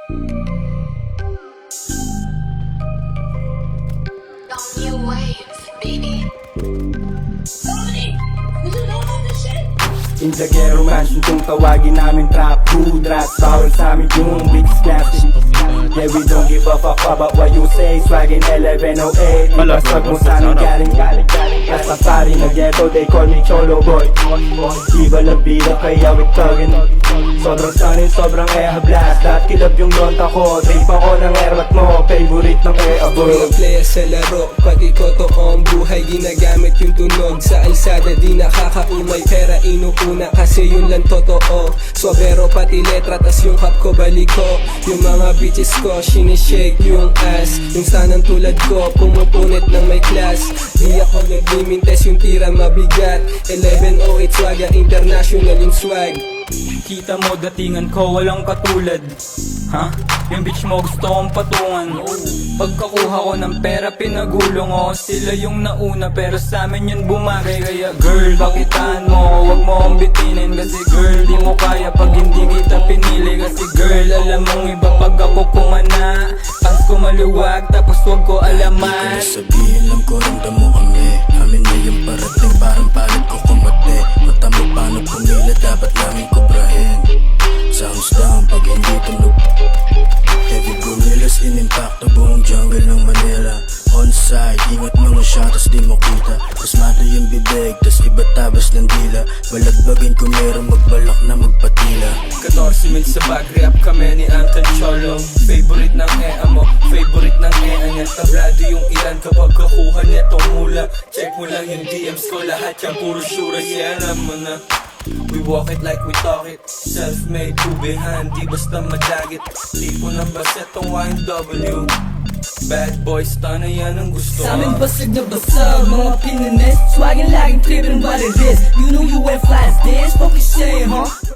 New waves, baby. Tony, you know this shit? In the ghetto mansion kung tawagin namin trap hood rats. Bawal sa amin yung beats classic. Yeah, we don't give a fuck about what you say. Swaggin 1108. Ipaswag mo sa amin galing Rastafari na ghetto, they call me Cholo Boy. Evil ang bila kaya we thuggin. Sobrang stunning, sobrang blast. Lahat kilab yung donta ko. Trip ako ng airmat mo. Favorite ng Ako yung player sa laro, pati totoong buhay ginagamit yung tunog sa alsada. Di nakakaumay pera inuuna kasi yun lang totoo. Sobero pati letra tas yung hap ko balik ko. Yung mga bitches ko sinishake yung ass. Yung sanang tulad ko pumupunit ng may class. Di ako naglimintes yung tira mabigat. 1108 swaga international yung swag. Kita mo datingan ko walang katulad. Ha? Yung bitch mo gusto kong patungan. Pagkakuha ko ng pera pinagulong ko. Sila yung nauna pero sa amin yun bumagay. Kaya girl pakitaan mo, wag mo akong bitinin. Kasi girl di mo kaya pag hindi kita pinili. Kasi girl alam mong iba pag ako kumana. Pants ko maluwag tapos wag ko alaman. Hindi ko na sabihin lang ko ramdam mo kami. Amin na yung parating parang palit ko kumate. Mata mo paano pumila dapat namin kubrahin. Sounds down pag hindi tulog. Heavy gorillas in-impact na buong jungle ng Manila. On side, ingat mga shot tas di mo kita. Pasmado yung bibig, tas iba tabas ng dila. Balagbagin kung meron magbalak na magpatila. 14 mil sa bag, rap kami ni Uncle Cholo. Favorite ng EA mo, favorite ng EA niya. Tablado yung ilan kapag kakuha niya tong mula. Check mo lang yung DMs ko, lahat yan puro sura. Yeah, alam mo na. We walk it like we talk it. Self-made, two behind, di basta madagit. Tipo ng basetong YNW. Bad boys, tana yan ang gusto. Sa'min basag na basag, mga pinanis. Swaggin' laging flippin' what it is. You know you ain't fly as this, fuck you saying, huh?